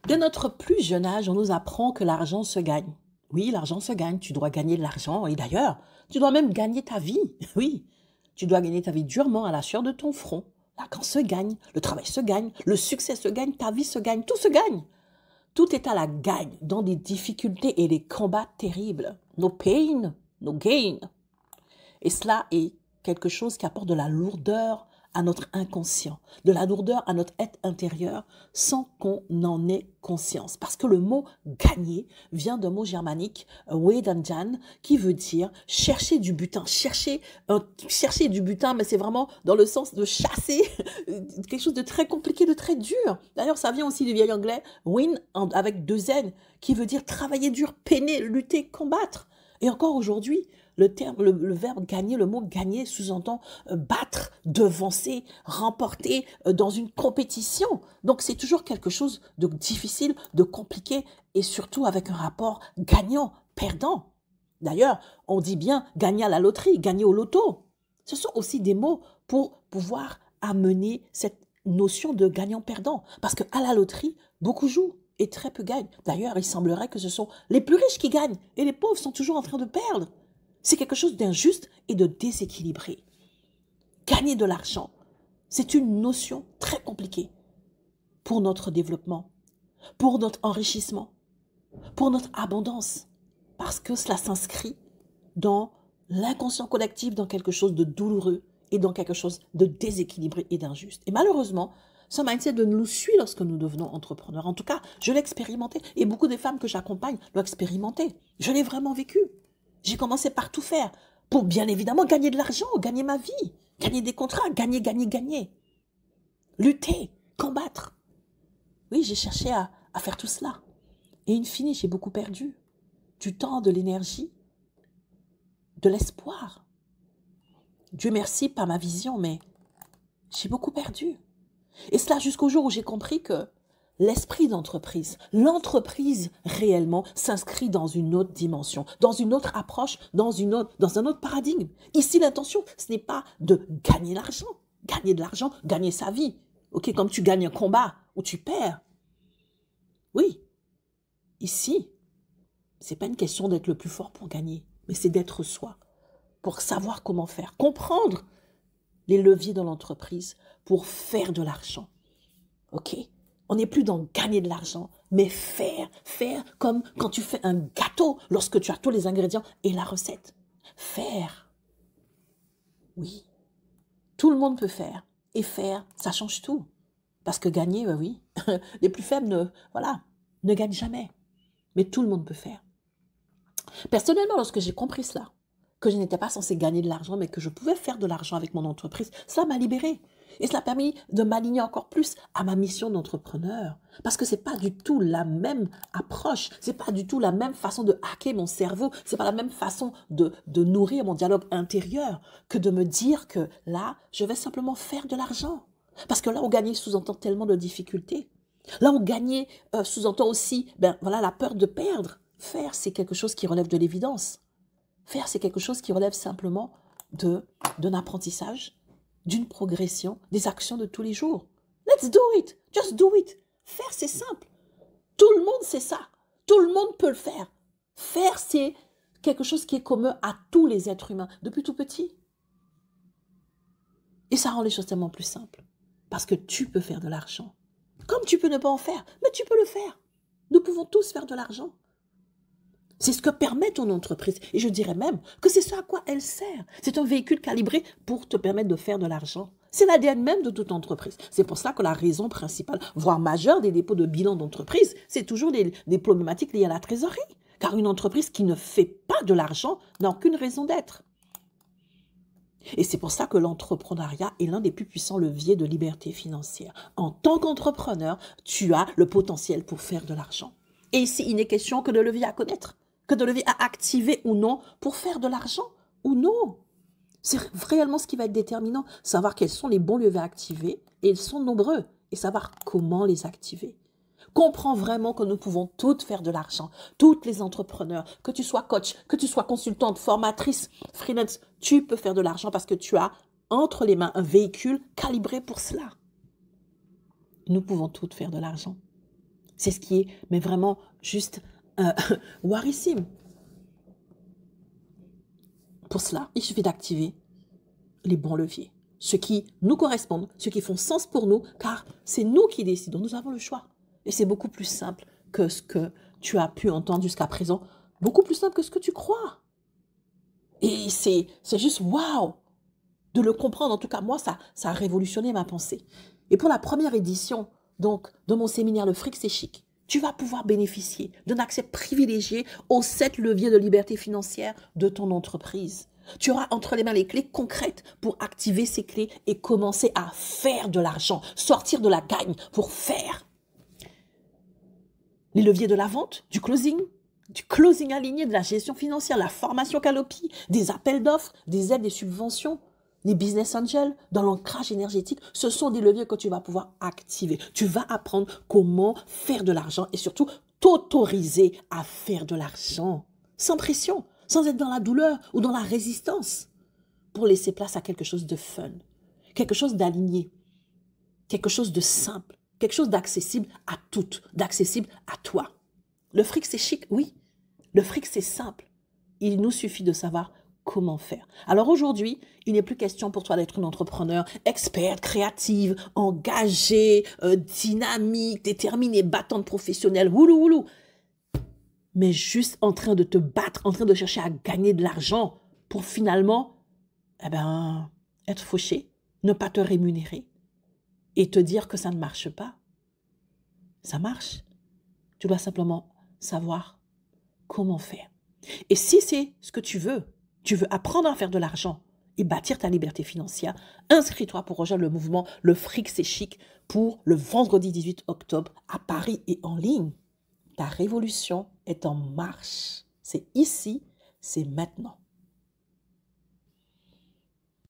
Dès notre plus jeune âge, on nous apprend que l'argent se gagne. Oui, l'argent se gagne, tu dois gagner de l'argent et d'ailleurs, tu dois même gagner ta vie. Oui, tu dois gagner ta vie durement à la sueur de ton front. L'argent se gagne, le travail se gagne, le succès se gagne, ta vie se gagne, tout se gagne. Tout est à la gagne dans des difficultés et des combats terribles. No pain, no gain. Et cela est quelque chose qui apporte de la lourdeur à notre inconscient, de la lourdeur à notre être intérieur sans qu'on en ait conscience. Parce que le mot gagner vient d'un mot germanique, Wedanjan, qui veut dire chercher du butin. Chercher du butin, mais c'est vraiment dans le sens de chasser quelque chose de très compliqué, de très dur. D'ailleurs, ça vient aussi du vieil anglais, win avec deux N, qui veut dire travailler dur, peiner, lutter, combattre. Et encore aujourd'hui, le verbe gagner, le mot gagner sous-entend battre, devancer, remporter dans une compétition. Donc c'est toujours quelque chose de difficile, de compliqué et surtout avec un rapport gagnant-perdant. D'ailleurs, on dit bien gagner à la loterie, gagner au loto. Ce sont aussi des mots pour pouvoir amener cette notion de gagnant-perdant. Parce qu'à la loterie, beaucoup jouent et très peu gagnent. D'ailleurs, il semblerait que ce sont les plus riches qui gagnent et les pauvres sont toujours en train de perdre. C'est quelque chose d'injuste et de déséquilibré. Gagner de l'argent, c'est une notion très compliquée pour notre développement, pour notre enrichissement, pour notre abondance, parce que cela s'inscrit dans l'inconscient collectif, dans quelque chose de douloureux et dans quelque chose de déséquilibré et d'injuste. Et malheureusement, ce mindset de nous suit lorsque nous devenons entrepreneurs. En tout cas, je l'ai expérimenté et beaucoup des femmes que j'accompagne l'ont expérimenté. Je l'ai vraiment vécu. J'ai commencé par tout faire pour bien évidemment gagner de l'argent, gagner ma vie, gagner des contrats, gagner. Lutter, combattre. Oui, j'ai cherché à faire tout cela. Et in fine, j'ai beaucoup perdu. Du temps, de l'énergie, de l'espoir. Dieu merci, pas ma vision, mais j'ai beaucoup perdu. Et cela jusqu'au jour où j'ai compris que l'esprit d'entreprise, l'entreprise réellement s'inscrit dans une autre dimension, dans une autre approche, dans un autre paradigme. Ici, l'intention, ce n'est pas de gagner l'argent, gagner de l'argent, gagner sa vie. Ok, comme tu gagnes un combat ou tu perds. Oui, ici, c'est pas une question d'être le plus fort pour gagner, mais c'est d'être soi, pour savoir comment faire, comprendre les leviers dans l'entreprise pour faire de l'argent. Ok? On n'est plus dans gagner de l'argent, mais faire comme quand tu fais un gâteau, lorsque tu as tous les ingrédients et la recette. Faire. Oui. Tout le monde peut faire. Et faire, ça change tout. Parce que gagner, ben oui, les plus faibles ne gagnent jamais. Mais tout le monde peut faire. Personnellement, lorsque j'ai compris cela, que je n'étais pas censée gagner de l'argent, mais que je pouvais faire de l'argent avec mon entreprise, cela m'a libérée. Et cela a permis de m'aligner encore plus à ma mission d'entrepreneur. Parce que c'est pas du tout la même approche, c'est pas du tout la même façon de hacker mon cerveau, c'est pas la même façon de nourrir mon dialogue intérieur que de me dire que là, je vais simplement faire de l'argent. Parce que là où gagner sous-entend tellement de difficultés. Là où gagner sous-entend aussi, la peur de perdre. Faire, c'est quelque chose qui relève de l'évidence. Faire, c'est quelque chose qui relève simplement d'un apprentissage, d'une progression, des actions de tous les jours. Let's do it. Just do it. Faire, c'est simple. Tout le monde sait ça. Tout le monde peut le faire. Faire, c'est quelque chose qui est commun à tous les êtres humains, depuis tout petit. Et ça rend les choses tellement plus simples. Parce que tu peux faire de l'argent. Comme tu peux ne pas en faire, mais tu peux le faire. Nous pouvons tous faire de l'argent. C'est ce que permet ton entreprise. Et je dirais même que c'est ce à quoi elle sert. C'est un véhicule calibré pour te permettre de faire de l'argent. C'est l'ADN même de toute entreprise. C'est pour ça que la raison principale, voire majeure des dépôts de bilan d'entreprise, c'est toujours des problématiques liées à la trésorerie. Car une entreprise qui ne fait pas de l'argent n'a aucune raison d'être. Et c'est pour ça que l'entrepreneuriat est l'un des plus puissants leviers de liberté financière. En tant qu'entrepreneur, tu as le potentiel pour faire de l'argent. Et ici, il n'est question que de levier à connaître, que de levier à activer ou non pour faire de l'argent ou non. C'est réellement ce qui va être déterminant, savoir quels sont les bons leviers à activer, et ils sont nombreux, et savoir comment les activer. Comprends vraiment que nous pouvons toutes faire de l'argent, toutes les entrepreneurs, que tu sois coach, que tu sois consultante, formatrice, freelance, tu peux faire de l'argent parce que tu as entre les mains un véhicule calibré pour cela. Nous pouvons toutes faire de l'argent. C'est ce qui est, mais vraiment juste warissime. Pour cela, il suffit d'activer les bons leviers, ceux qui nous correspondent, ceux qui font sens pour nous, car c'est nous qui décidons, nous avons le choix. Et c'est beaucoup plus simple que ce que tu as pu entendre jusqu'à présent, beaucoup plus simple que ce que tu crois. Et c'est juste waouh de le comprendre. En tout cas, moi, ça a révolutionné ma pensée. Et pour la première édition donc, de mon séminaire Le Fric, c'est chic, tu vas pouvoir bénéficier d'un accès privilégié aux 7 leviers de liberté financière de ton entreprise. Tu auras entre les mains les clés concrètes pour activer ces clés et commencer à faire de l'argent, sortir de la gagne pour faire. Les leviers de la vente, du closing aligné, de la gestion financière, la formation Canopy, des appels d'offres, des aides, des subventions, les business angels, dans l'ancrage énergétique, ce sont des leviers que tu vas pouvoir activer. Tu vas apprendre comment faire de l'argent et surtout t'autoriser à faire de l'argent sans pression, sans être dans la douleur ou dans la résistance, pour laisser place à quelque chose de fun, quelque chose d'aligné, quelque chose de simple, quelque chose d'accessible à toutes, d'accessible à toi. Le fric, c'est chic, oui. Le fric, c'est simple. Il nous suffit de savoir comment faire. Alors aujourd'hui, il n'est plus question pour toi d'être une entrepreneur experte, créative, engagée, dynamique, déterminée, battante, professionnelle, woulou, mais juste en train de te battre, en train de chercher à gagner de l'argent pour finalement être fauché, ne pas te rémunérer et te dire que ça ne marche pas. Ça marche. Tu dois simplement savoir comment faire. Et si c'est ce que tu veux apprendre à faire de l'argent et bâtir ta liberté financière, inscris-toi pour rejoindre le mouvement Le Fric, c'est chic pour le vendredi 18 octobre à Paris et en ligne. Ta révolution est en marche. C'est ici, c'est maintenant.